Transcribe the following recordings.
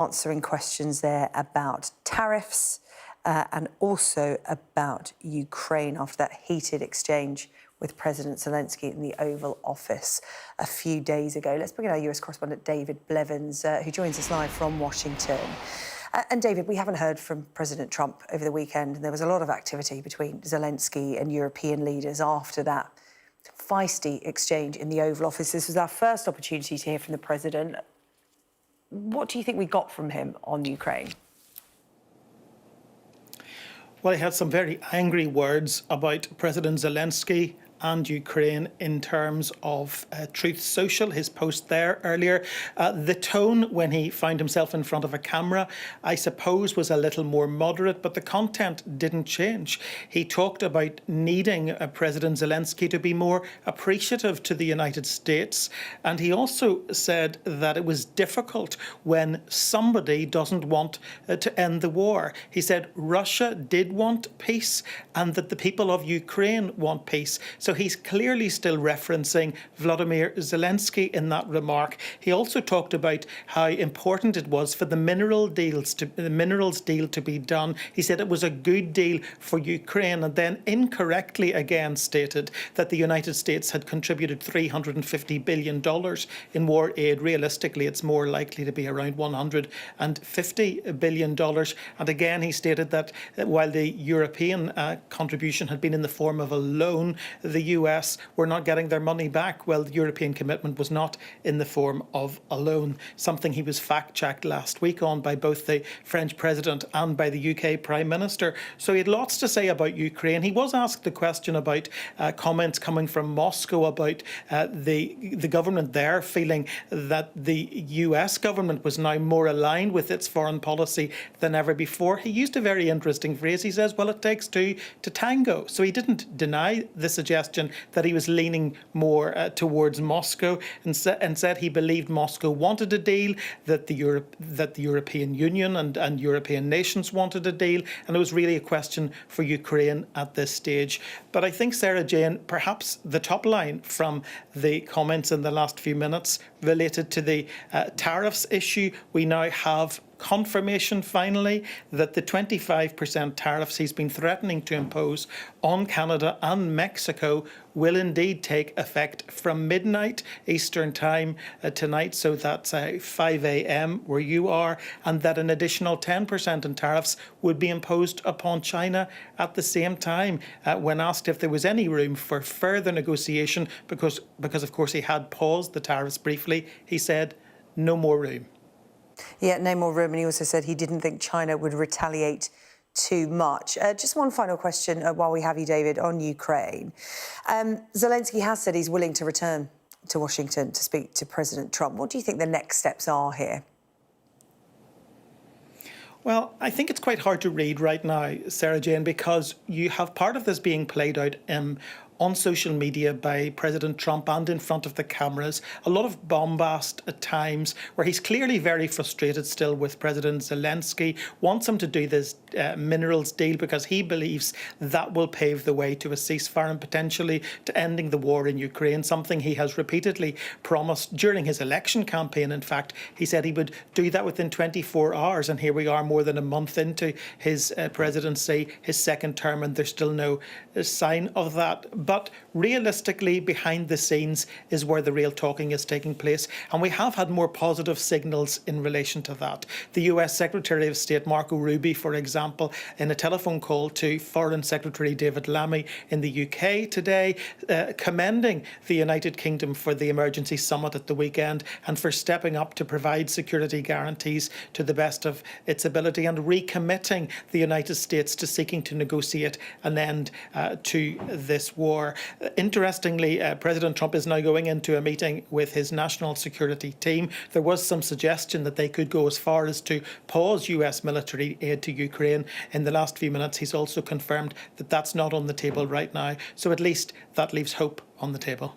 answering questions there about tariffs and also about Ukraine after that heated exchange with President Zelenskyy in the Oval Office a few days ago. Let's bring in our US correspondent David Blevins, who joins us live from Washington. And David, we haven't heard from President Trump over the weekend, and there was a lot of activity between Zelenskyy and European leaders after that feisty exchange in the Oval Office. This was our first opportunity to hear from the President. What do you think we got from him on Ukraine? Well, he had some very angry words about President Zelenskyy and Ukraine in terms of Truth Social, his post there earlier. The tone when he found himself in front of a camera, I suppose, was a little more moderate, but the content didn't change. He talked about needing President Zelenskyy to be more appreciative to the United States. And he also said that it was difficult when somebody doesn't want to end the war. He said Russia did want peace and that the people of Ukraine want peace. So he's clearly still referencing Volodymyr Zelenskyy in that remark. He also talked about how important it was for the minerals deal to be done. He said it was a good deal for Ukraine, and then incorrectly again stated that the United States had contributed $350 billion in war aid. Realistically, it's more likely to be around $150 billion. And again, he stated that while the European contribution had been in the form of a loan, the US were not getting their money back. Well, the European commitment was not in the form of a loan, something he was fact-checked last week on by both the French President and by the UK Prime Minister. So he had lots to say about Ukraine. He was asked the question about comments coming from Moscow about the government there feeling that the US government was now more aligned with its foreign policy than ever before. He used a very interesting phrase. He says, well, it takes two to tango. So he didn't deny the suggestion that he was leaning more towards Moscow and said he believed Moscow wanted a deal, that the European Union and European nations wanted a deal, and it was really a question for Ukraine at this stage. But I think, Sarah-Jane, perhaps the top line from the comments in the last few minutes related to the tariffs issue. We now have confirmation finally that the 25% tariffs he's been threatening to impose on Canada and Mexico will indeed take effect from midnight Eastern time tonight, so that's 5 a.m. where you are, and that an additional 10% in tariffs would be imposed upon China at the same time. When asked if there was any room for further negotiation, because of course he had paused the tariffs briefly, he said no more room. Yeah, no more room. And he also said he didn't think China would retaliate too much. Just one final question while we have you, David, on Ukraine. Zelenskyy has said he's willing to return to Washington to speak to President Trump. What do you think the next steps are here? Well, I think it's quite hard to read right now, Sarah-Jane, because you have part of this being played out on social media by President Trump and in front of the cameras. A lot of bombast at times where he's clearly very frustrated still with President Zelenskyy, wants him to do this minerals deal because he believes that will pave the way to a ceasefire and potentially to ending the war in Ukraine, something he has repeatedly promised during his election campaign. In fact, he said he would do that within 24 hours, and here we are more than a month into his presidency, his second term, and there's still no sign of that. But realistically, behind the scenes is where the real talking is taking place. And we have had more positive signals in relation to that. The US Secretary of State Marco Rubio, for example, in a telephone call to Foreign Secretary David Lammy in the UK today, commending the United Kingdom for the emergency summit at the weekend and for stepping up to provide security guarantees to the best of its ability and recommitting the United States to seeking to negotiate an end to this war. Interestingly, President Trump is now going into a meeting with his national security team. There was some suggestion that they could go as far as to pause US military aid to Ukraine. In the last few minutes, he's also confirmed that that's not on the table right now. So at least that leaves hope on the table.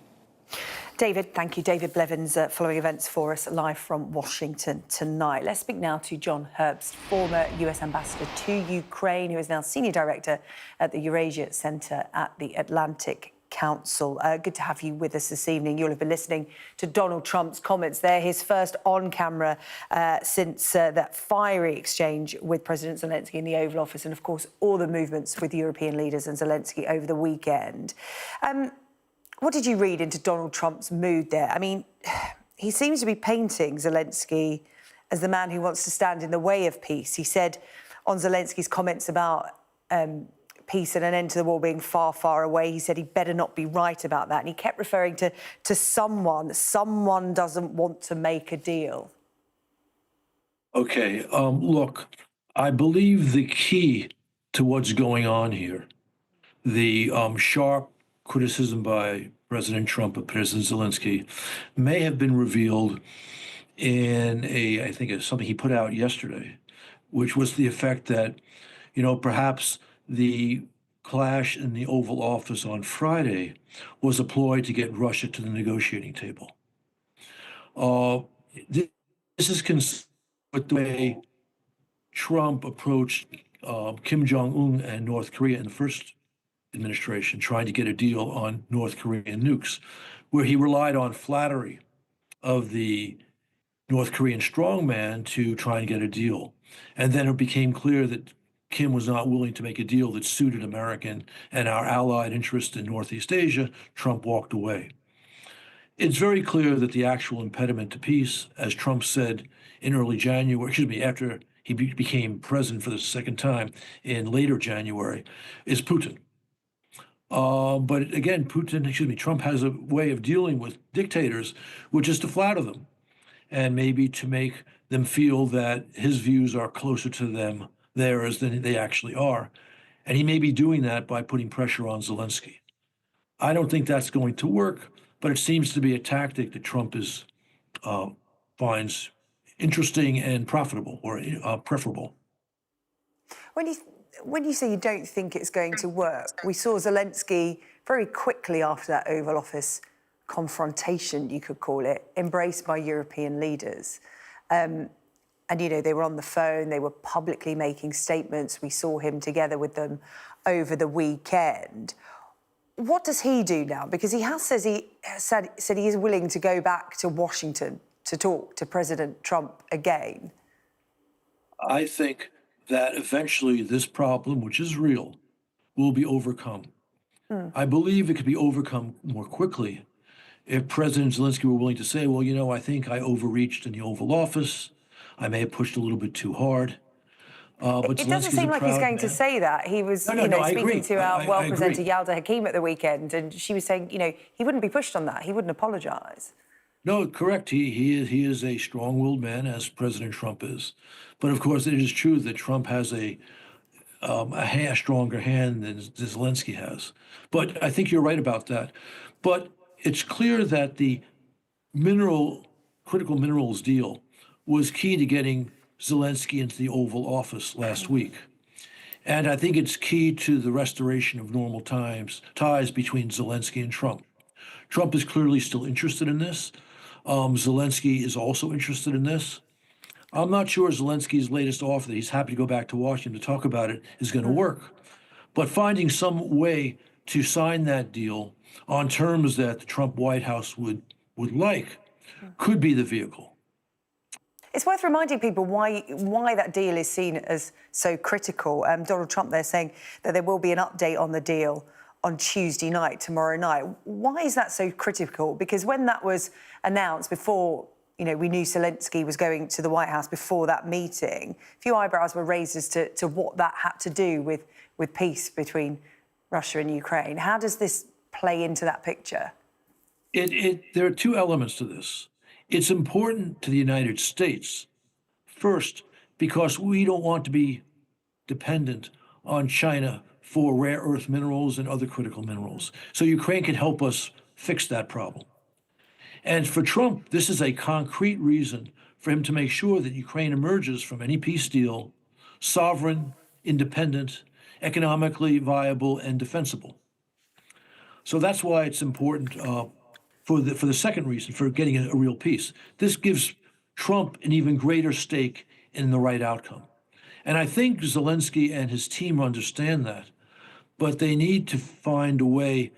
David, thank you. David Blevins following events for us live from Washington tonight. Let's speak now to John Herbst, former US ambassador to Ukraine, who is now Senior Director at the Eurasia Centre at the Atlantic Council. Good to have you with us this evening. You'll have been listening to Donald Trump's comments there, his first on camera since that fiery exchange with President Zelenskyy in the Oval Office, and of course all the movements with European leaders and Zelenskyy over the weekend. What did you read into Donald Trump's mood there? I mean, he seems to be painting Zelenskyy as the man who wants to stand in the way of peace. He said on Zelensky's comments about peace and an end to the war being far, far away, he said he'd better not be right about that. And he kept referring to someone. Someone doesn't want to make a deal. Okay, look, I believe the key to what's going on here, the sharp criticism by President Trump of President Zelenskyy may have been revealed in I think it's something he put out yesterday, which was the effect that, perhaps the clash in the Oval Office on Friday was a ploy to get Russia to the negotiating table. This is consistent with the way Trump approached Kim Jong-un and North Korea in the first administration, trying to get a deal on North Korean nukes, where he relied on flattery of the North Korean strongman to try and get a deal. And then it became clear that Kim was not willing to make a deal that suited American and our allied interests in Northeast Asia. Trump walked away. It's very clear that the actual impediment to peace, as Trump said in early January, after he became president for the second time in later January, is Putin. But again, Trump has a way of dealing with dictators, which is to flatter them and maybe to make them feel that his views are closer to theirs than they actually are. And he may be doing that by putting pressure on Zelenskyy. I don't think that's going to work, but it seems to be a tactic that Trump finds interesting and profitable or preferable. When you say you don't think it's going to work, we saw Zelenskyy very quickly after that Oval Office confrontation, you could call it, embraced by European leaders. And, they were on the phone, they were publicly making statements. We saw him together with them over the weekend. What does he do now? Because he has said he is willing to go back to Washington to talk to President Trump again. I think that eventually this problem, which is real, will be overcome. I believe it could be overcome more quickly if President Zelenskyy were willing to say, well, I think I overreached in the Oval Office. I may have pushed a little bit too hard. But it doesn't seem like he's going to say that. He was speaking to our well-presented Yalda Hakim at the weekend, and she was saying, he wouldn't be pushed on that. He wouldn't apologise. No, correct. He is a strong-willed man, as President Trump is. But of course, it is true that Trump has a stronger hand than Zelenskyy has. But I think you're right about that. But it's clear that the critical minerals deal was key to getting Zelenskyy into the Oval Office last week. And I think it's key to the restoration of normal ties between Zelenskyy and Trump. Trump is clearly still interested in this. Zelenskyy is also interested in this. I'm not sure Zelensky's latest offer that he's happy to go back to Washington to talk about it is going to work. But finding some way to sign that deal on terms that the Trump White House would like could be the vehicle. It's worth reminding people why that deal is seen as so critical. Donald Trump there saying that there will be an update on the deal on Tuesday night, tomorrow night. Why is that so critical? Because when that was announced before, we knew Zelenskyy was going to the White House before that meeting, a few eyebrows were raised as to what that had to do with peace between Russia and Ukraine. How does this play into that picture? There are two elements to this. It's important to the United States, first, because we don't want to be dependent on China for rare earth minerals and other critical minerals. So Ukraine can help us fix that problem. And for Trump, this is a concrete reason for him to make sure that Ukraine emerges from any peace deal sovereign, independent, economically viable, and defensible. So that's why it's important for the second reason, for getting a real peace. This gives Trump an even greater stake in the right outcome. And I think Zelenskyy and his team understand that, but they need to find a way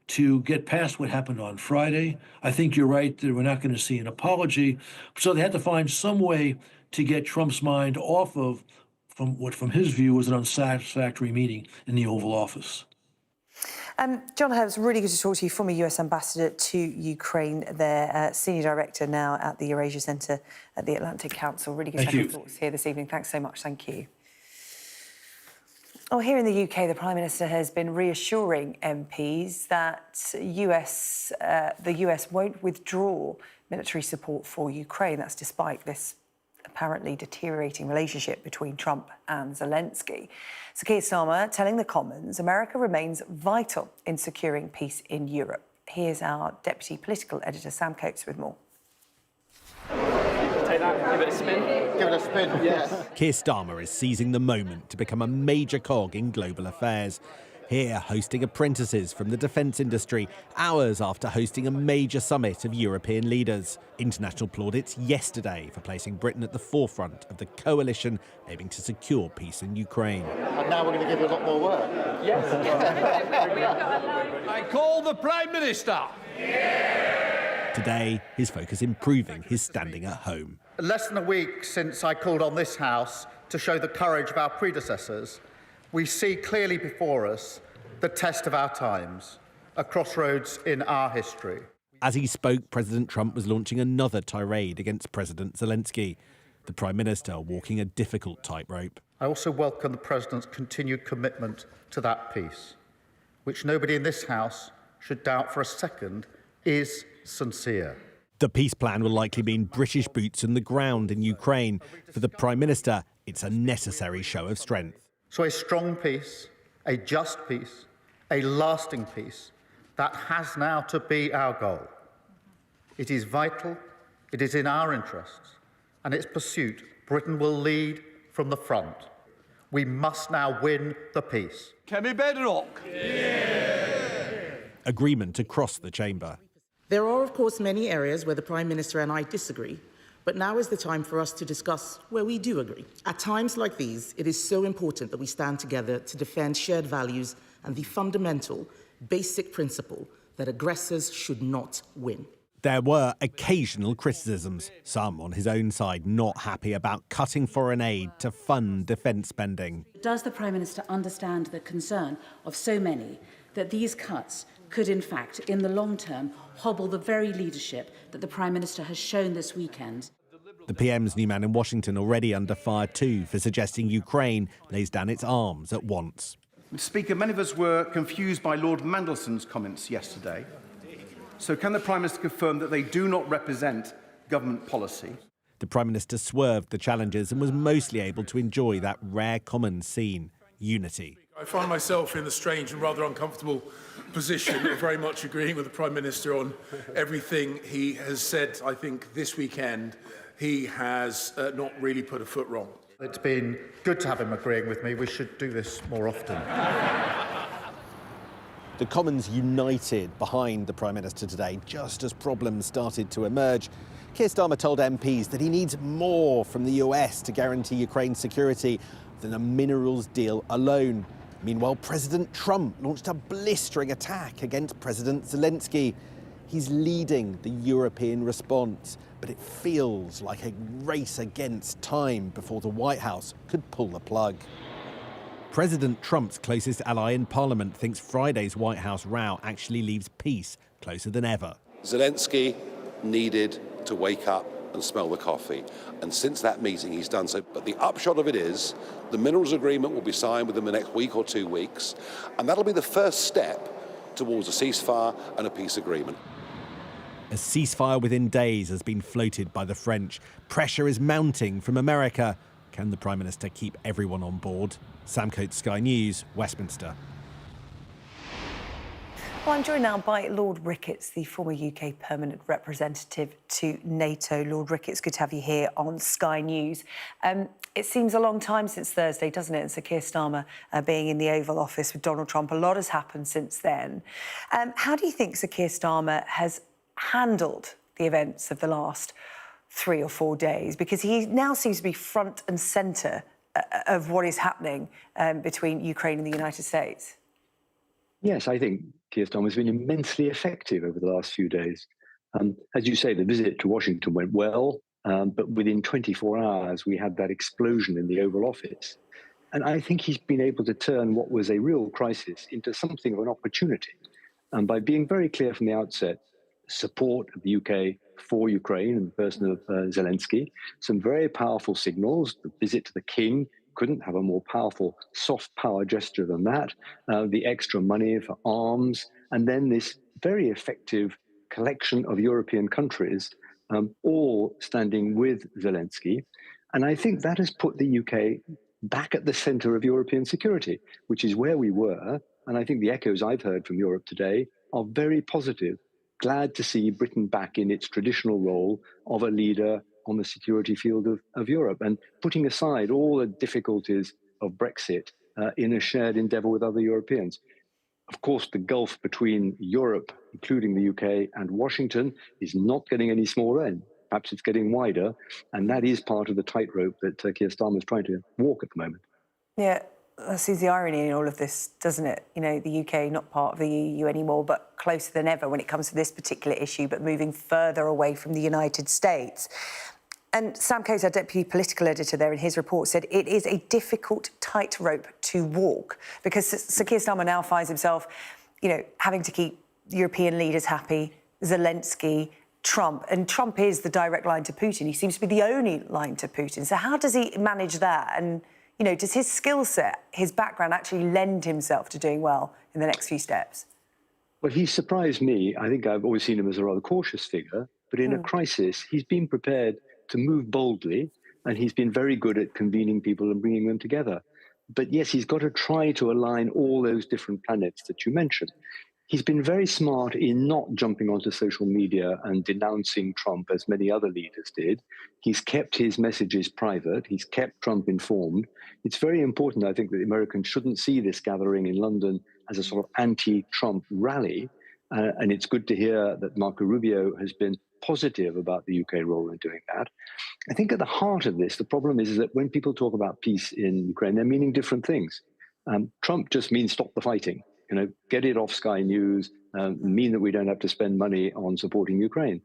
to get past what happened on Friday. I think you're right that we're not going to see an apology. So they had to find some way to get Trump's mind off of from his view was an unsatisfactory meeting in the Oval Office. John Herbst, really good to talk to you, former US Ambassador to Ukraine, there, Senior Director now at the Eurasia Centre at the Atlantic Council. Really good to have your thoughts here this evening. Thanks so much. Thank you. Oh, here in the UK, the Prime Minister has been reassuring MPs that the US won't withdraw military support for Ukraine. That's despite this apparently deteriorating relationship between Trump and Zelenskyy. So Keir Starmer telling the Commons America remains vital in securing peace in Europe. Here's our Deputy Political Editor, Sam Coates, with more. Take that, give it a spin. Give it a spin, yes. Keir Starmer is seizing the moment to become a major cog in global affairs. Here, hosting apprentices from the defence industry, hours after hosting a major summit of European leaders. International plaudits yesterday for placing Britain at the forefront of the coalition aiming to secure peace in Ukraine. And now we're going to give you a lot more work. Yes. I call the Prime Minister. Today, his focus improving his standing at home. Less than a week since I called on this House to show the courage of our predecessors, we see clearly before us the test of our times, a crossroads in our history. As he spoke, President Trump was launching another tirade against President Zelenskyy, the Prime Minister walking a difficult tightrope. I also welcome the President's continued commitment to that peace, which nobody in this House should doubt for a second is sincere. The peace plan will likely mean British boots on the ground in Ukraine. For the Prime Minister, it's a necessary show of strength. So a strong peace, a just peace, a lasting peace, that has now to be our goal. It is vital, it is in our interests, and its pursuit, Britain will lead from the front. We must now win the peace. Kemi Bedrock. Agreement across the chamber. There are, of course, many areas where the Prime Minister and I disagree, but now is the time for us to discuss where we do agree. At times like these, it is so important that we stand together to defend shared values and the fundamental, basic principle that aggressors should not win. There were occasional criticisms, some on his own side not happy about cutting foreign aid to fund defence spending. Does the Prime Minister understand the concern of so many that these cuts could, in fact, in the long term, hobble the very leadership that the Prime Minister has shown this weekend? The PM's new man in Washington already under fire too for suggesting Ukraine lays down its arms at once. Mr. Speaker, many of us were confused by Lord Mandelson's comments yesterday. So can the Prime Minister confirm that they do not represent government policy? The Prime Minister swerved the challenges and was mostly able to enjoy that rare common scene, unity. I find myself in the strange and rather uncomfortable position of very much agreeing with the Prime Minister on everything he has said. I think this weekend he has not really put a foot wrong. It's been good to have him agreeing with me. We should do this more often. The Commons united behind the Prime Minister today, just as problems started to emerge. Keir Starmer told MPs that he needs more from the US to guarantee Ukraine's security than a minerals deal alone. Meanwhile, President Trump launched a blistering attack against President Zelenskyy. He's leading the European response, but it feels like a race against time before the White House could pull the plug. President Trump's closest ally in Parliament thinks Friday's White House row actually leaves peace closer than ever. Zelenskyy needed to wake up and smell the coffee. And since that meeting, he's done so. But the upshot of it is the minerals agreement will be signed within the next week or 2 weeks. And that'll be the first step towards a ceasefire and a peace agreement. A ceasefire within days has been floated by the French. Pressure is mounting from America. Can the Prime Minister keep everyone on board? Sam Coates, Sky News, Westminster. Well, I'm joined now by Lord Ricketts, the former UK permanent representative to NATO. Lord Ricketts, good to have you here on Sky News. It seems a long time since Thursday, doesn't it? And Sir Keir Starmer being in the Oval Office with Donald Trump. A lot has happened since then. How do you think Sir Keir Starmer has handled the events of the last 3 or 4 days? Because he now seems to be front and centre of what is happening between Ukraine and the United States. Yes, I think Keir Starmer has been immensely effective over the last few days. As you say, the visit to Washington went well, but within 24 hours, we had that explosion in the Oval Office. And I think he's been able to turn what was a real crisis into something of an opportunity. And by being very clear from the outset, support of the UK for Ukraine in the person of Zelensky, some very powerful signals. The visit to the King couldn't have a more powerful soft power gesture than that. The extra money for arms, and then this very effective collection of European countries, all standing with Zelensky. And I think that has put the UK back at the center of European security, which is where we were. And I think the echoes I've heard from Europe today are very positive. Glad to see Britain back in its traditional role of a leader on the security field of Europe, and putting aside all the difficulties of Brexit in a shared endeavor with other Europeans. Of course, the gulf between Europe, including the UK, and Washington is not getting any smaller, and perhaps it's getting wider. And that is part of the tightrope that Keir Starmer is trying to walk at the moment. Yeah, that seems the irony in all of this, doesn't it? You know, the UK not part of the EU anymore, but closer than ever when it comes to this particular issue, but moving further away from the United States. And Sam Coates, our deputy political editor there, in his report said it is a difficult tightrope to walk because Sir Keir Starmer now finds himself, you know, having to keep European leaders happy, Zelensky, Trump. And Trump is the direct line to Putin. He seems to be the only line to Putin. So how does he manage that? And, you know, does his skill set, his background actually lend himself to doing well in the next few steps? Well, he surprised me. I think I've always seen him as a rather cautious figure, but in a crisis, he's been prepared to move boldly, and he's been very good at convening people and bringing them together. But yes, he's got to try to align all those different planets that you mentioned. He's been very smart in not jumping onto social media and denouncing Trump as many other leaders did. He's kept his messages private. He's kept Trump informed. It's very important, I think, that the Americans shouldn't see this gathering in London as a sort of anti-Trump rally. And it's good to hear that Marco Rubio has been positive about the UK role in doing that. I think at the heart of this, the problem is that when people talk about peace in Ukraine, they're meaning different things. Trump just means stop the fighting, you know, get it off Sky News, mean that we don't have to spend money on supporting Ukraine.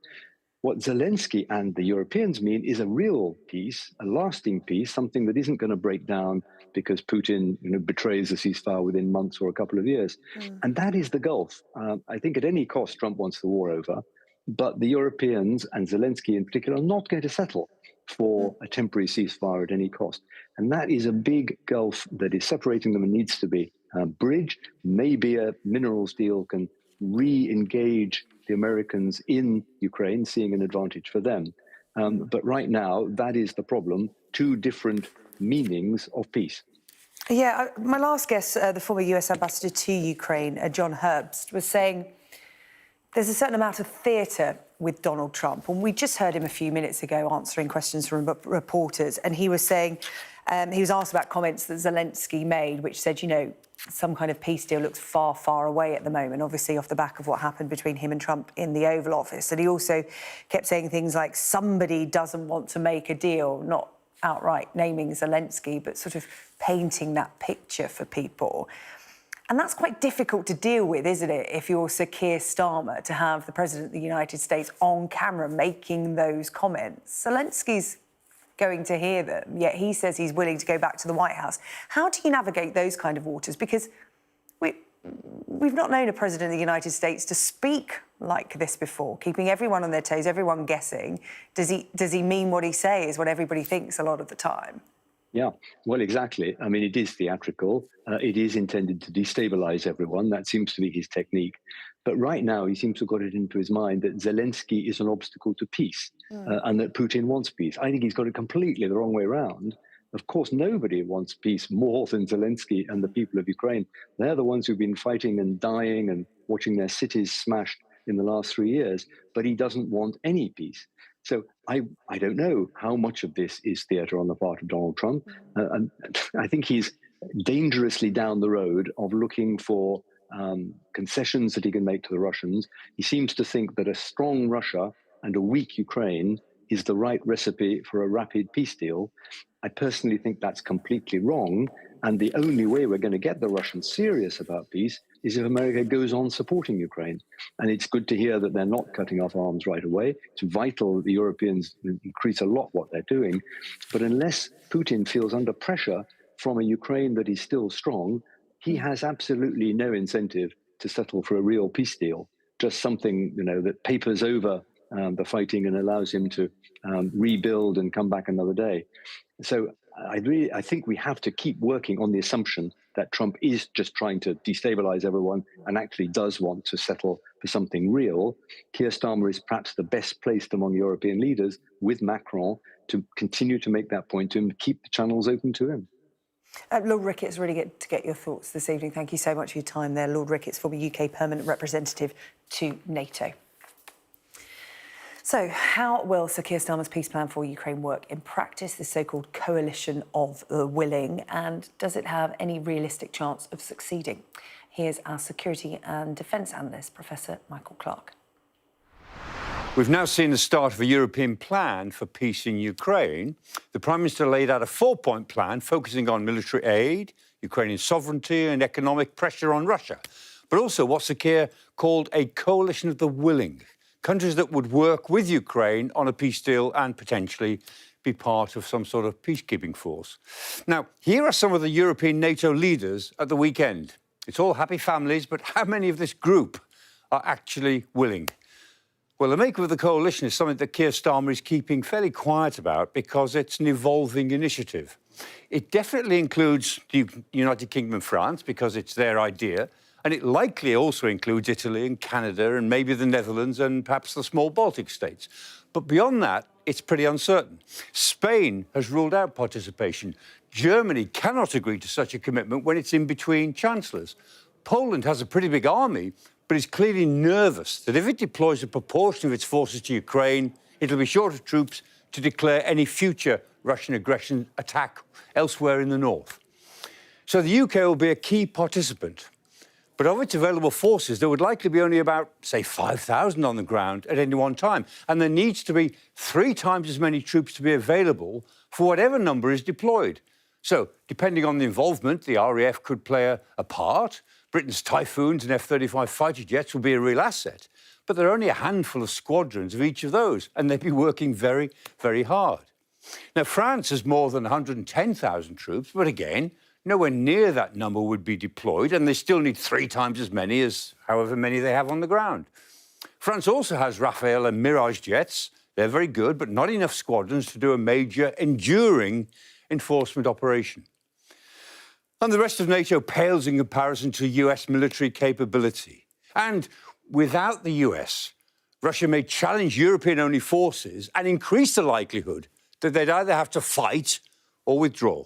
What Zelensky and the Europeans mean is a real peace, a lasting peace, something that isn't going to break down because Putin, you know, betrays the ceasefire within months or a couple of years. And that is the gulf. I think at any cost, Trump wants the war over. But the Europeans, and Zelensky in particular, are not going to settle for a temporary ceasefire at any cost. And that is a big gulf that is separating them and needs to be bridged. Maybe a minerals deal can re-engage the Americans in Ukraine, seeing an advantage for them. But right now, that is the problem, two different meanings of peace. Yeah, my last guest, the former US ambassador to Ukraine, John Herbst, was saying there's a certain amount of theatre with Donald Trump. And we just heard him a few minutes ago answering questions from reporters. And he was saying, he was asked about comments that Zelensky made, which said, you know, some kind of peace deal looks far, far away at the moment, obviously off the back of what happened between him and Trump in the Oval Office. And he also kept saying things like somebody doesn't want to make a deal, not outright naming Zelensky, but sort of painting that picture for people. And that's quite difficult to deal with, isn't it, if you're Sir Keir Starmer, to have the President of the United States on camera making those comments. Zelensky's going to hear them, yet he says he's willing to go back to the White House. How do you navigate those kind of waters? Because we've not known a President of the United States to speak like this before, keeping everyone on their toes, everyone guessing. Does he mean what he says is what everybody thinks a lot of the time? Yeah, well, exactly. I mean, it is theatrical. It is intended to destabilize everyone. That seems to be his technique. But right now, he seems to have got it into his mind that Zelensky is an obstacle to peace and that Putin wants peace. I think he's got it completely the wrong way around. Of course, nobody wants peace more than Zelensky and the people of Ukraine. They're the ones who've been fighting and dying and watching their cities smashed in the last 3 years. But he doesn't want any peace. So I don't know how much of this is theatre on the part of Donald Trump. And I think he's dangerously down the road of looking for concessions that he can make to the Russians. He seems to think that a strong Russia and a weak Ukraine is the right recipe for a rapid peace deal. I personally think that's completely wrong. And the only way we're going to get the Russians serious about peace is if America goes on supporting Ukraine. And it's good to hear that they're not cutting off arms right away. It's vital that the Europeans increase a lot what they're doing. But unless Putin feels under pressure from a Ukraine that is still strong, he has absolutely no incentive to settle for a real peace deal, just something, that papers over the fighting and allows him to rebuild and come back another day. So I think we have to keep working on the assumption that Trump is just trying to destabilize everyone and actually does want to settle for something real. Keir Starmer is perhaps the best placed among European leaders with Macron to continue to make that point to him, keep the channels open to him. Lord Ricketts, really good to get your thoughts this evening. Thank you so much for your time there. Lord Ricketts, former UK Permanent Representative to NATO. So how will Sir Keir Starmer's peace plan for Ukraine work in practice, the so-called coalition of the willing, and does it have any realistic chance of succeeding? Here's our security and defence analyst, Professor Michael Clark. We've now seen the start of a European plan for peace in Ukraine. The Prime Minister laid out a 4-point plan focusing on military aid, Ukrainian sovereignty and economic pressure on Russia, but also what Sir Keir called a coalition of the willing, countries that would work with Ukraine on a peace deal and potentially be part of some sort of peacekeeping force. Now, here are some of the European NATO leaders at the weekend. It's all happy families, but how many of this group are actually willing? Well, the makeup of the coalition is something that Keir Starmer is keeping fairly quiet about because it's an evolving initiative. It definitely includes the United Kingdom and France because it's their idea, and it likely also includes Italy and Canada and maybe the Netherlands and perhaps the small Baltic states. But beyond that, it's pretty uncertain. Spain has ruled out participation. Germany cannot agree to such a commitment when it's in between chancellors. Poland has a pretty big army, but is clearly nervous that if it deploys a proportion of its forces to Ukraine, it'll be short of troops to declare any future Russian aggression attack elsewhere in the north. So the UK will be a key participant. But of its available forces, there would likely be only about, say, 5,000 on the ground at any one time. And there needs to be 3 times as many troops to be available for whatever number is deployed. So, depending on the involvement, the RAF could play a part. Britain's Typhoons and F-35 fighter jets will be a real asset. But there are only a handful of squadrons of each of those, and they'd be working very, very hard. Now, France has more than 110,000 troops, but again, nowhere near that number would be deployed, and they still need 3 times as many as however many they have on the ground. France also has Rafale and Mirage jets. They're very good, but not enough squadrons to do a major, enduring enforcement operation. And the rest of NATO pales in comparison to US military capability. And without the US, Russia may challenge European-only forces and increase the likelihood that they'd either have to fight or withdraw.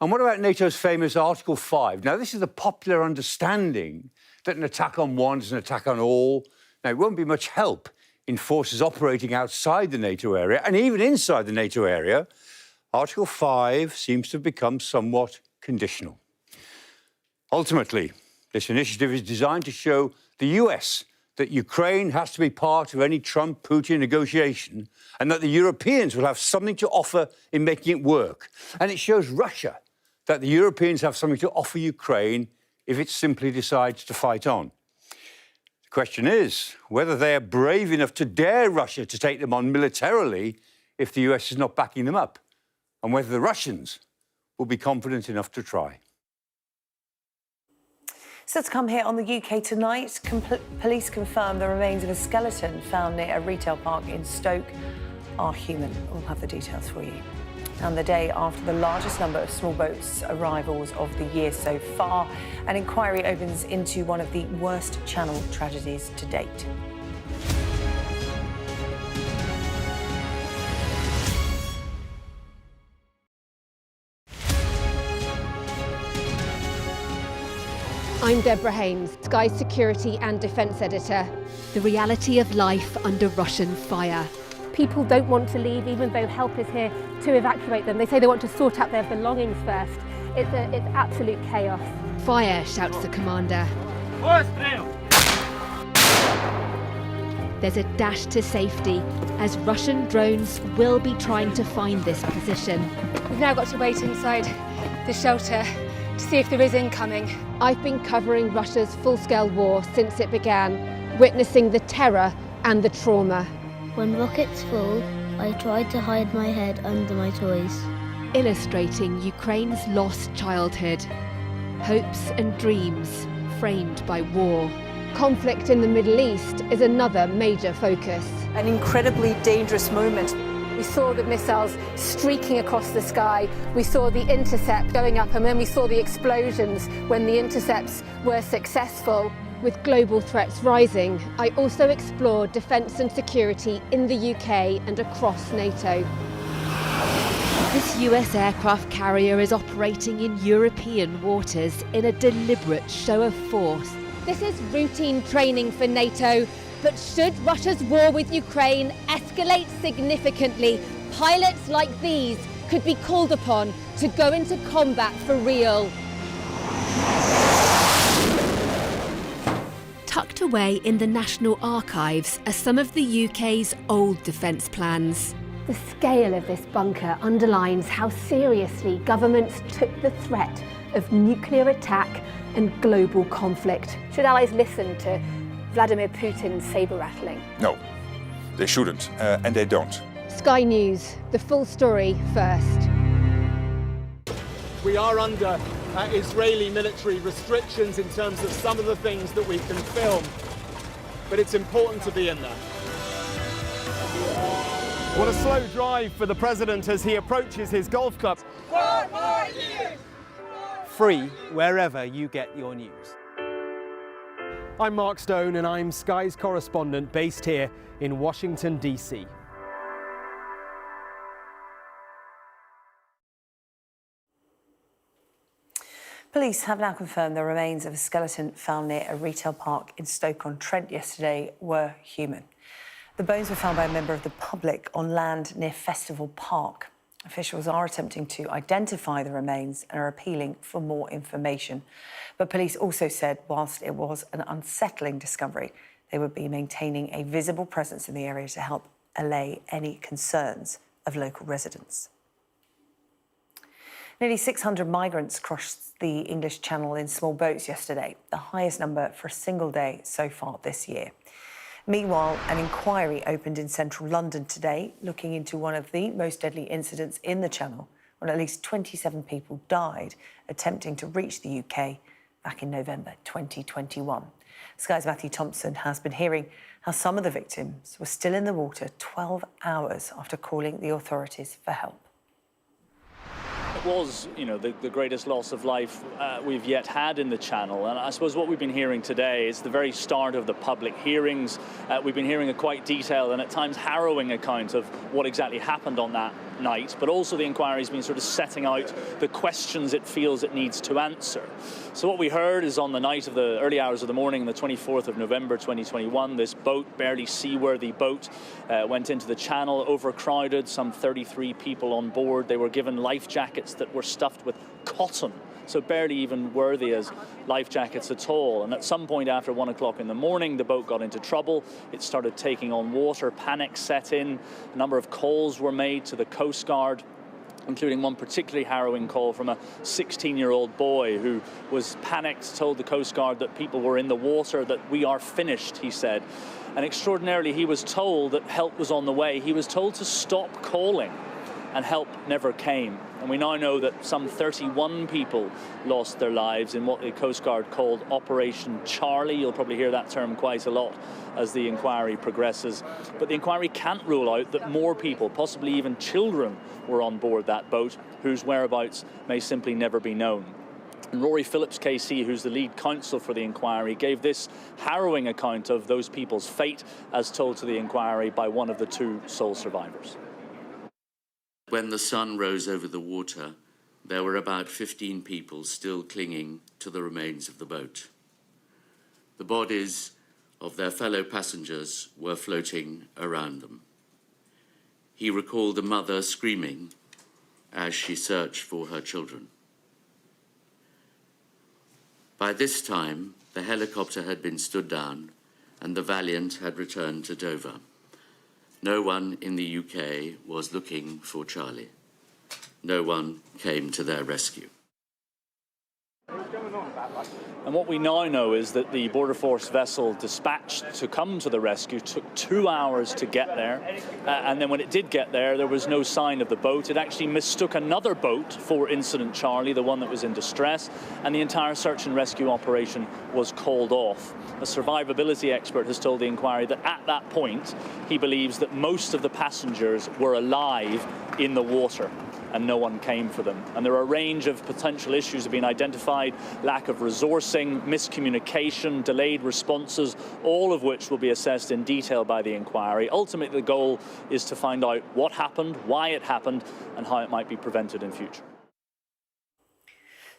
And what about NATO's famous Article 5? Now, this is the popular understanding that an attack on one is an attack on all. Now, it won't be much help in forces operating outside the NATO area, and even inside the NATO area, Article 5 seems to have become somewhat conditional. Ultimately, this initiative is designed to show the US that Ukraine has to be part of any Trump-Putin negotiation and that the Europeans will have something to offer in making it work. And it shows Russia that the Europeans have something to offer Ukraine if it simply decides to fight on. The question is whether they are brave enough to dare Russia to take them on militarily if the US is not backing them up, and whether the Russians will be confident enough to try. So to come here on the UK tonight, police confirm the remains of a skeleton found near a retail park in Stoke are human. We'll have the details for you. And the day after the largest number of small boats arrivals of the year so far, an inquiry opens into one of the worst channel tragedies to date. I'm Deborah Haynes, Sky Security and Defence Editor. The reality of life under Russian fire. People don't want to leave even though help is here to evacuate them. They say they want to sort out their belongings first. It's absolute chaos. Fire, shouts the commander. there's a dash to safety, as Russian drones will be trying to find this position. We've now got to wait inside the shelter to see if there is incoming. I've been covering Russia's full-scale war since it began, witnessing the terror and the trauma. When rockets fall, I try to hide my head under my toys. Illustrating Ukraine's lost childhood, hopes and dreams framed by war. Conflict in the Middle East is another major focus. An incredibly dangerous moment. We saw the missiles streaking across the sky. We saw the intercept going up, and then we saw the explosions when the intercepts were successful. With global threats rising, I also explored defence and security in the UK and across NATO. This US aircraft carrier is operating in European waters in a deliberate show of force. This is routine training for NATO, but should Russia's war with Ukraine escalate significantly, pilots like these could be called upon to go into combat for real. Tucked away in the National Archives are some of the UK's old defence plans. The scale of this bunker underlines how seriously governments took the threat of nuclear attack and global conflict. Should allies listen to Vladimir Putin's sabre-rattling? No, they shouldn't, and they don't. Sky News, the full story first. We are under Israeli military restrictions in terms of some of the things that we can film, but it's important to be in there. What a slow drive for the president as he approaches his golf club. 4 more years! Free wherever you get your news. I'm Mark Stone and I'm Sky's correspondent based here in Washington, D.C. Police have now confirmed the remains of a skeleton found near a retail park in Stoke-on-Trent yesterday were human. The bones were found by a member of the public on land near Festival Park. Officials are attempting to identify the remains and are appealing for more information. But police also said, whilst it was an unsettling discovery, they would be maintaining a visible presence in the area to help allay any concerns of local residents. Nearly 600 migrants crossed the English Channel in small boats yesterday, the highest number for a single day so far this year. Meanwhile, an inquiry opened in central London today, looking into one of the most deadly incidents in the Channel, when at least 27 people died attempting to reach the UK back in November 2021. Sky's Matthew Thompson has been hearing how some of the victims were still in the water 12 hours after calling the authorities for help. It was, the greatest loss of life we've yet had in the Channel. And I suppose what we've been hearing today is the very start of the public hearings. We've been hearing a quite detailed and at times harrowing account of what exactly happened on that night, but also the inquiry's been sort of setting out the questions it feels it needs to answer. So what we heard is on the night of the early hours of the morning, the 24th of November 2021, this boat, barely seaworthy boat, went into the Channel, overcrowded, some 33 people on board. They were given life jackets that were stuffed with cotton, so barely even worthy as life jackets at all. And at some point after 1 o'clock in the morning, the boat got into trouble. It started taking on water, panic set in. A number of calls were made to the Coast Guard, including one particularly harrowing call from a 16-year-old boy who was panicked, told the Coast Guard that people were in the water, that we are finished, he said. And extraordinarily, he was told that help was on the way. He was told to stop calling, and help never came. And we now know that some 31 people lost their lives in what the Coast Guard called Operation Charlie. You'll probably hear that term quite a lot as the inquiry progresses. But the inquiry can't rule out that more people, possibly even children, were on board that boat, whose whereabouts may simply never be known. And Rory Phillips KC, who's the lead counsel for the inquiry, gave this harrowing account of those people's fate as told to the inquiry by one of the 2 sole survivors. When the sun rose over the water, there were about 15 people still clinging to the remains of the boat. The bodies of their fellow passengers were floating around them. He recalled a mother screaming as she searched for her children. By this time, the helicopter had been stood down and the Valiant had returned to Dover. No one in the UK was looking for Charlie. No one came to their rescue. And what we now know is that the Border Force vessel dispatched to come to the rescue took 2 hours to get there. And then when it did get there, there was no sign of the boat. It actually mistook another boat for Incident Charlie, the one that was in distress, and the entire search and rescue operation was called off. A survivability expert has told the inquiry that at that point, he believes that most of the passengers were alive in the water, and no one came for them. And there are a range of potential issues have been identified: lack of resourcing, miscommunication, delayed responses, all of which will be assessed in detail by the inquiry. Ultimately, the goal is to find out what happened, why it happened, and how it might be prevented in future.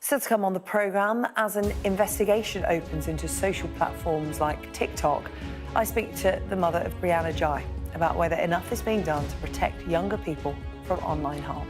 Still to come on the programme, as an investigation opens into social platforms like TikTok, I speak to the mother of Brianna Jai about whether enough is being done to protect younger people from online harm.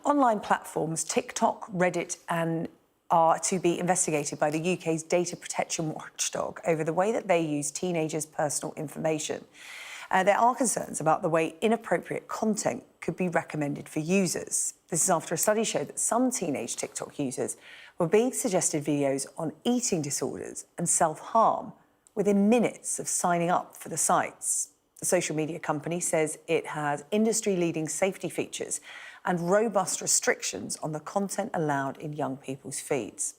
Online platforms TikTok, Reddit and are to be investigated by the UK's data protection watchdog over the way that they use teenagers' personal information. There are concerns about the way inappropriate content could be recommended for users. This is after a study showed that some teenage TikTok users were being suggested videos on eating disorders and self-harm within minutes of signing up for the sites. The social media company says it has industry-leading safety features and robust restrictions on the content allowed in young people's feeds.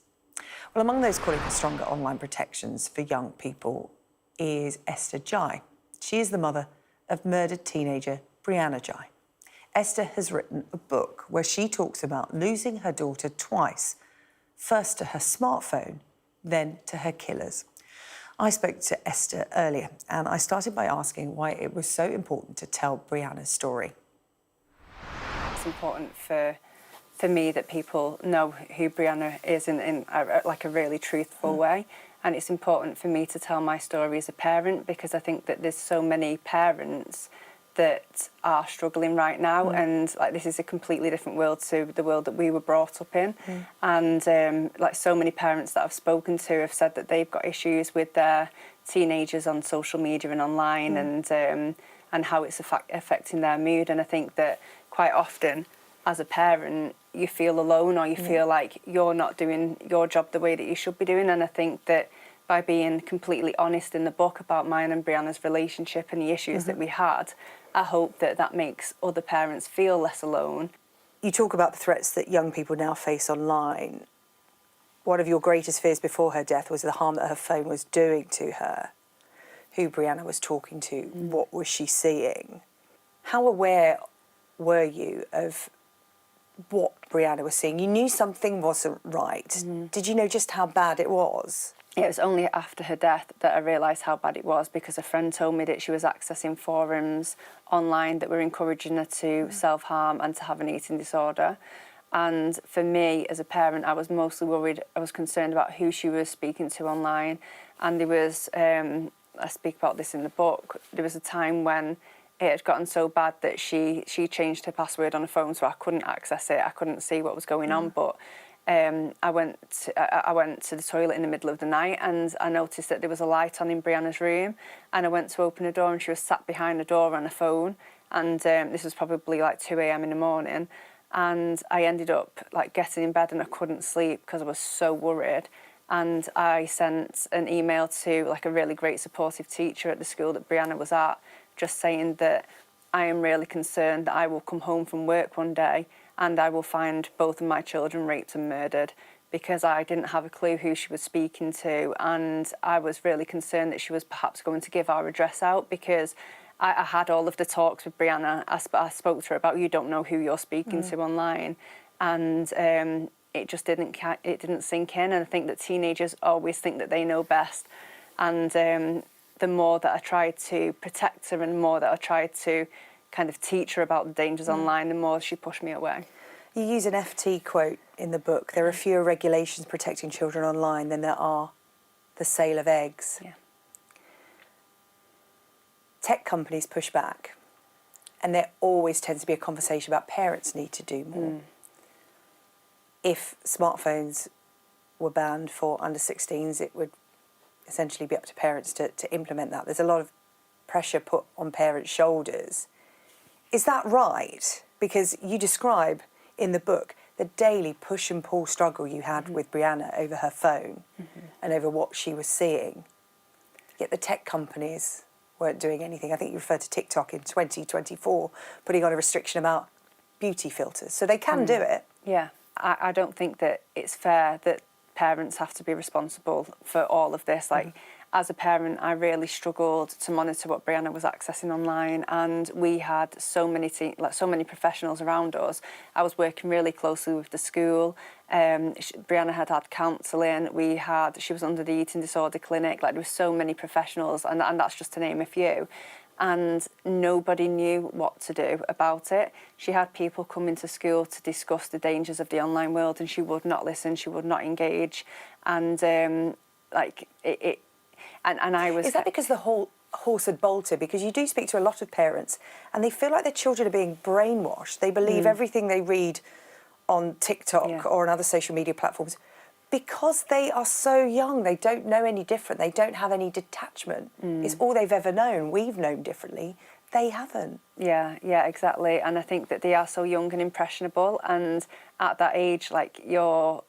Well, among those calling for stronger online protections for young people is Esther Jai. She is the mother of murdered teenager Brianna Jai. Esther has written a book where she talks about losing her daughter twice, first to her smartphone, then to her killers. I spoke to Esther earlier, and I started by asking why it was so important to tell Brianna's story. It's important for me that people know who Brianna is in like a really truthful way, and it's important for me to tell my story as a parent, because I think that there's so many parents that are struggling right now, and like this is a completely different world to the world that we were brought up in, and like so many parents that I've spoken to have said that they've got issues with their teenagers on social media and online, and how it's affecting their mood. And I think that quite often as a parent you feel alone, or you feel like you're not doing your job the way that you should be doing. And I think that by being completely honest in the book about mine and Brianna's relationship and the issues that we had, I hope that that makes other parents feel less alone. You talk about the threats that young people now face online. One of your greatest fears before her death was the harm that her phone was doing to her. Who Brianna was talking to, what was she seeing? How aware were you of what Brianna was seeing? You knew something wasn't right. Did you know just how bad it was? It was only after her death that I realised how bad it was, because a friend told me that she was accessing forums online that were encouraging her to self-harm and to have an eating disorder. And for me, as a parent, I was mostly worried, I was concerned about who she was speaking to online. And there was, I speak about this in the book, there was a time when it had gotten so bad that she changed her password on her phone so I couldn't access it, I couldn't see what was going on. But I went to the toilet in the middle of the night, and I noticed that there was a light on in Brianna's room, and I went to open the door and she was sat behind the door on her phone, and this was probably like 2 a.m. in the morning, and I ended up like getting in bed and I couldn't sleep because I was so worried. And I sent an email to like a really great supportive teacher at the school that Brianna was at, just saying that I am really concerned that I will come home from work one day and I will find both of my children raped and murdered, because I didn't have a clue who she was speaking to, and I was really concerned that she was perhaps going to give our address out, because I had all of the talks with Brianna. I spoke to her about, you don't know who you're speaking to online, and it just didn't sink in. And I think that teenagers always think that they know best, and the more that I tried to protect her and the more that I tried to kind of teach her about the dangers online, the more she pushed me away. You use an FT quote in the book: there are fewer regulations protecting children online than there are the sale of eggs. Yeah. Tech companies push back, and there always tends to be a conversation about parents need to do more. If smartphones were banned for under 16s, it would essentially be up to parents to implement that. There's a lot of pressure put on parents' shoulders. Is that right? Because you describe in the book the daily push and pull struggle you had with Brianna over her phone and over what she was seeing. Yet the tech companies weren't doing anything. I think you referred to TikTok in 2024 putting on a restriction about beauty filters. So they can do it. Yeah, I don't think that it's fair that parents have to be responsible for all of this. Like, as a parent, I really struggled to monitor what Brianna was accessing online, and we had so many professionals around us. I was working really closely with the school. Brianna had counselling. She was under the eating disorder clinic. Like, there were so many professionals, and that's just to name a few. And nobody knew what to do about it. She had people come into school to discuss the dangers of the online world, and she would not listen. She would not engage, and And I was... Is that because the whole horse had bolted? Because you do speak to a lot of parents and they feel like their children are being brainwashed. They believe everything they read on TikTok or on other social media platforms because they are so young. They don't know any different. They don't have any detachment. It's all they've ever known. We've known differently. They haven't. Yeah, exactly. And I think that they are so young and impressionable, and at that age, like your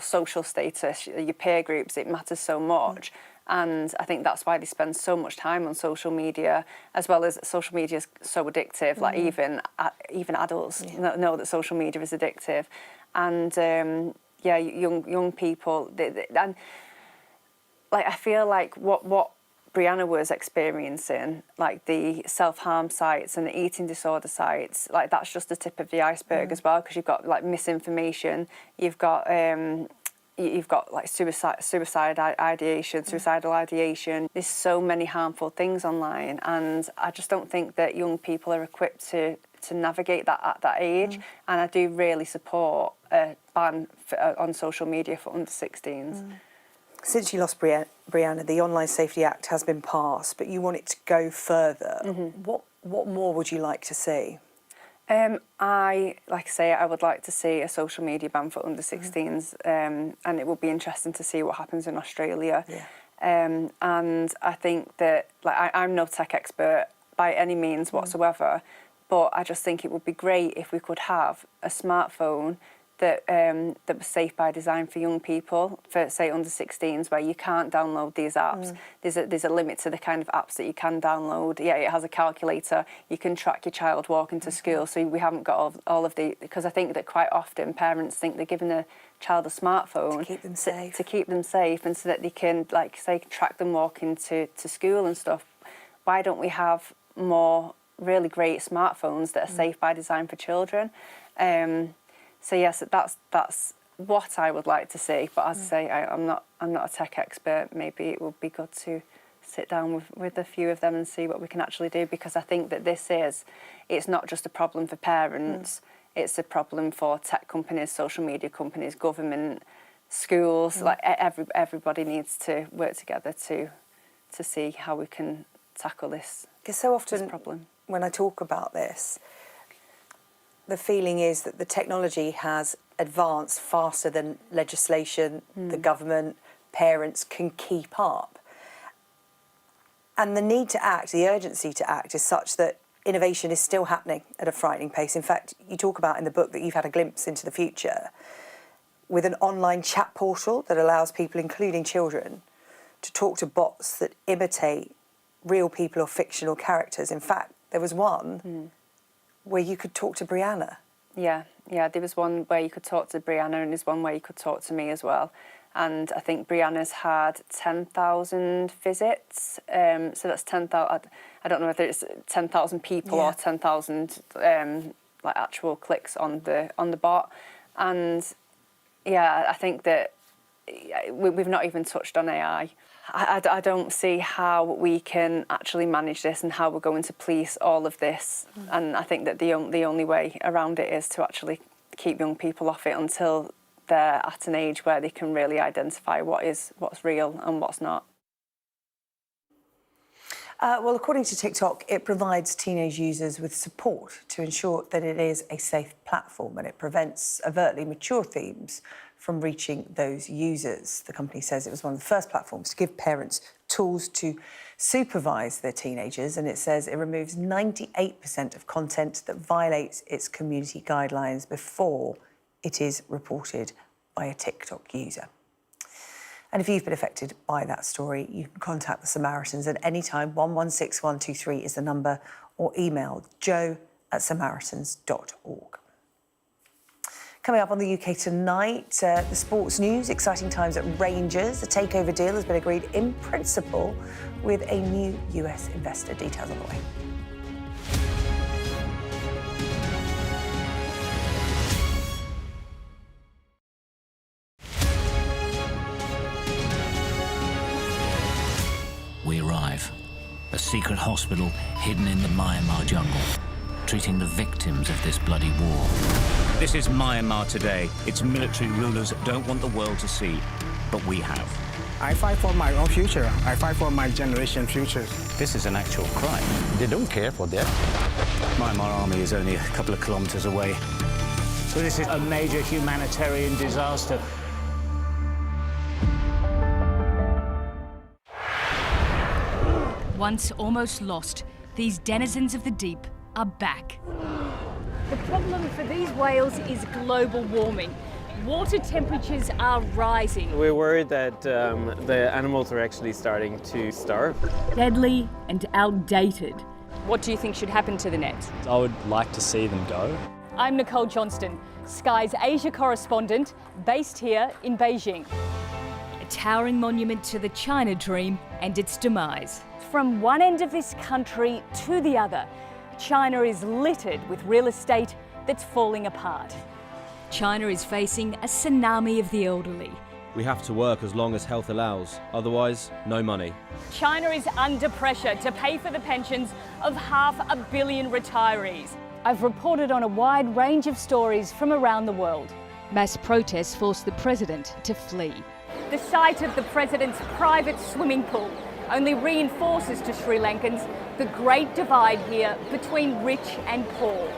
social status, your peer groups, it matters so much. And I think that's why they spend so much time on social media, as well as social media is so addictive. Like even adults know that social media is addictive, and young people. And like I feel like what Brianna was experiencing, like the self-harm sites and the eating disorder sites, like that's just the tip of the iceberg as well, because you've got like misinformation, you've got like suicidal ideation. There's so many harmful things online, and I just don't think that young people are equipped to navigate that at that age. And I do really support a ban on social media for under 16s. Since you lost Brianna, the Online Safety Act has been passed, but you want it to go further. What more would you like to see? I would like to see a social media ban for under 16s, and it will be interesting to see what happens in Australia. And I think that, like, I'm no tech expert by any means whatsoever, but I just think it would be great if we could have a smartphone that was safe by design for young people, for say under 16s, where you can't download these apps. There's a limit to the kind of apps that you can download. Yeah, it has a calculator. You can track your child walking to school. So we haven't got all of the, because I think that quite often parents think they're giving their child a smartphone to keep them safe. To keep them safe, and so that they can, like, say, track them walking to school and stuff. Why don't we have more really great smartphones that are safe by design for children? So yes, that's what I would like to see. But as I say, I'm not a tech expert. Maybe it would be good to sit down with a few of them and see what we can actually do, because I think that it's not just a problem for parents. It's a problem for tech companies, social media companies, government, schools. Like everybody needs to work together to see how we can tackle this. Because so often, this problem. When I talk about this, the feeling is that the technology has advanced faster than legislation, the government, parents can keep up. And the need to act, the urgency to act, is such that innovation is still happening at a frightening pace. In fact, you talk about in the book that you've had a glimpse into the future with an online chat portal that allows people, including children, to talk to bots that imitate real people or fictional characters. In fact, there was one where you could talk to Brianna. Yeah, there was one where you could talk to Brianna, and there's one where you could talk to me as well. And I think Brianna's had 10,000 visits. So that's 10,000. I don't know whether it's 10,000 people or 10,000 like actual clicks on the bot. And yeah, I think that we've not even touched on AI. I don't see how we can actually manage this and how we're going to police all of this. And I think that the only way around it is to actually keep young people off it until they're at an age where they can really identify what's real and what's not. Well, according to TikTok, it provides teenage users with support to ensure that it is a safe platform, and it prevents overtly mature themes from reaching those users. The company says it was one of the first platforms to give parents tools to supervise their teenagers, and it says it removes 98% of content that violates its community guidelines before it is reported by a TikTok user. And if you've been affected by that story, you can contact the Samaritans at any time. 116123 is the number, or email joe@samaritans.org. Coming up on the UK Tonight, the sports news, exciting times at Rangers. A takeover deal has been agreed in principle with a new US investor. Details on the way. We arrive. A secret hospital hidden in the Myanmar jungle, treating the victims of this bloody war. This is Myanmar today. Its military rulers don't want the world to see, but we have. I fight for my own future. I fight for my generation's future. This is an actual crime. They don't care for that. Myanmar army is only a couple of kilometers away. So this is a major humanitarian disaster. Once almost lost, these denizens of the deep are back. The problem for these whales is global warming. Water temperatures are rising. We're worried that the animals are actually starting to starve. Deadly and outdated. What do you think should happen to the nets? I would like to see them go. I'm Nicole Johnston, Sky's Asia correspondent, based here in Beijing. towering monument to the China dream and its demise. From one end of this country to the other, China is littered with real estate that's falling apart. China is facing a tsunami of the elderly. We have to work as long as health allows, otherwise, no money. China is under pressure to pay for the pensions of 500 million retirees. I've reported on a wide range of stories from around the world. Mass protests forced the president to flee. The sight of the president's private swimming pool only reinforces to Sri Lankans the great divide here between rich and poor.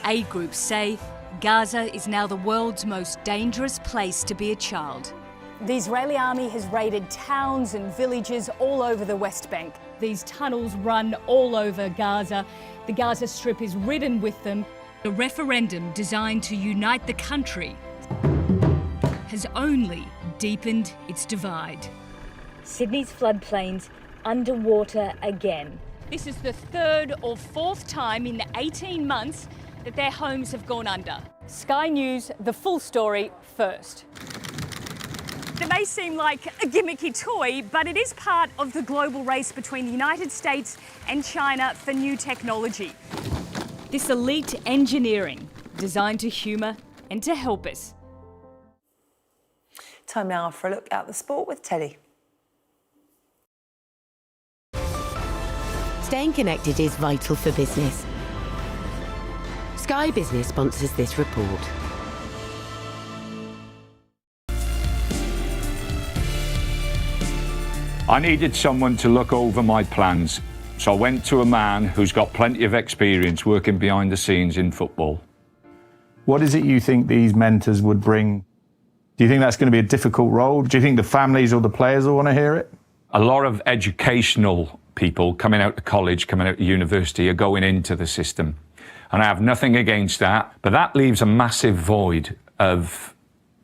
Aid groups say Gaza is now the world's most dangerous place to be a child. The Israeli army has raided towns and villages all over the West Bank. These tunnels run all over Gaza. The Gaza Strip is ridden with them. A referendum designed to unite the country has only deepened its divide. Sydney's floodplains underwater again. This is the third or fourth time in the 18 months that their homes have gone under. Sky News, the full story first. It may seem like a gimmicky toy, but it is part of the global race between the United States and China for new technology. This elite engineering designed to humour and to help us. Time now for a look at the sport with Teddy. Staying connected is vital for business. Sky Business sponsors this report. I needed someone to look over my plans, so I went to a man who's got plenty of experience working behind the scenes in football. What is it you think these mentors would bring? Do you think that's going to be a difficult role? Do you think the families or the players will want to hear it? A lot of educational people coming out of college, coming out of university, are going into the system. And I have nothing against that, but that leaves a massive void of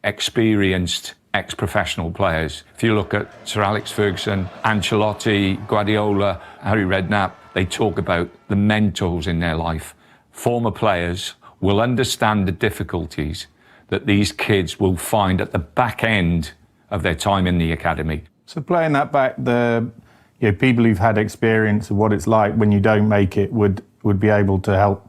experienced ex-professional players. If you look at Sir Alex Ferguson, Ancelotti, Guardiola, Harry Redknapp, they talk about the mentors in their life. Former players will understand the difficulties that these kids will find at the back end of their time in the academy. So playing that back, people who've had experience of what it's like when you don't make it would be able to help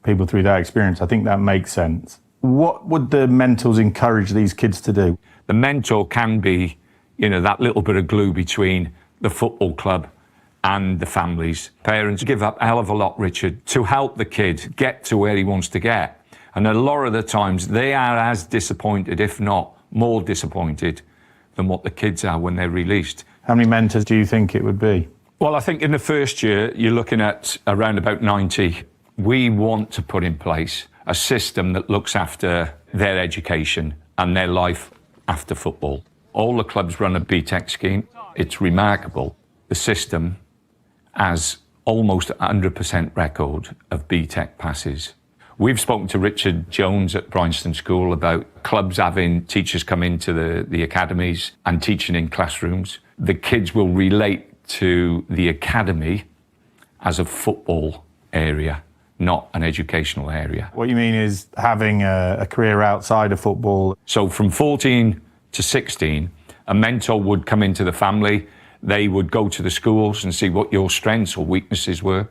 people through that experience. I think that makes sense. What would the mentors encourage these kids to do? The mentor can be, that little bit of glue between the football club and the families. Parents give up a hell of a lot, Richard, to help the kid get to where he wants to get. And a lot of the times they are as disappointed, if not more disappointed, than what the kids are when they're released. How many mentors do you think it would be? Well, I think in the first year, you're looking at around about 90. We want to put in place a system that looks after their education and their life after football. All the clubs run a BTEC scheme. It's remarkable. The system has almost 100% record of BTEC passes. We've spoken to Richard Jones at Bryanston School about clubs having teachers come into the academies and teaching in classrooms. The kids will relate to the academy as a football area, not an educational area. What you mean is having a career outside of football. So from 14 to 16, a mentor would come into the family. They would go to the schools and see what your strengths or weaknesses were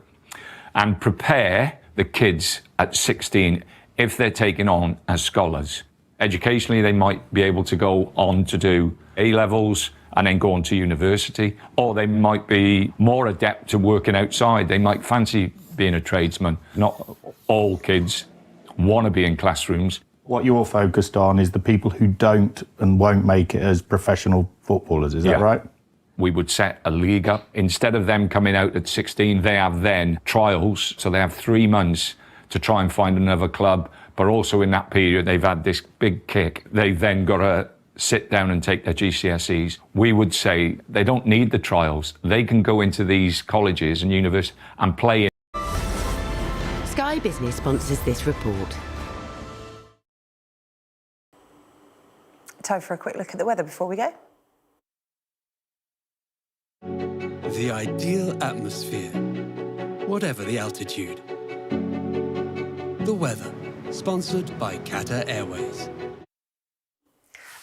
and prepare the kids at 16 if they're taken on as scholars. Educationally, they might be able to go on to do A-levels and then go on to university, or they might be more adept to working outside. They might fancy being a tradesman. Not all kids want to be in classrooms. What you're focused on is the people who don't and won't make it as professional footballers, is that right? We would set a league up. Instead of them coming out at 16, they have then trials. So they have 3 months to try and find another club. But also in that period, they've had this big kick. They've then got to sit down and take their GCSEs. We would say they don't need the trials. They can go into these colleges and universities and play. Sky Business sponsors this report. Time for a quick look at the weather before we go. The ideal atmosphere, whatever the altitude. The weather, sponsored by Qatar Airways.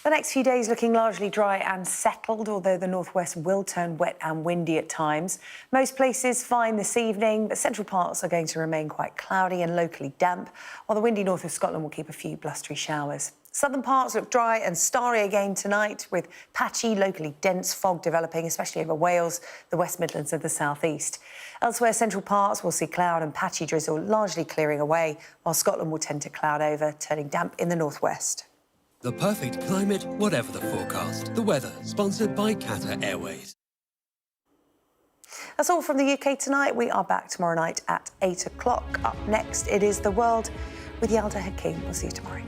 The next few days looking largely dry and settled, although the northwest will turn wet and windy at times. Most places fine this evening, but central parts are going to remain quite cloudy and locally damp, while the windy north of Scotland will keep a few blustery showers. Southern parts look dry and starry again tonight, with patchy, locally dense fog developing, especially over Wales, the West Midlands and the South East. Elsewhere, central parts will see cloud and patchy drizzle largely clearing away, while Scotland will tend to cloud over, turning damp in the northwest. The perfect climate, whatever the forecast. The weather, sponsored by Qatar Airways. That's all from the UK tonight. We are back tomorrow night at 8 o'clock. Up next, it is The World with Yalda Hakim. We'll see you tomorrow.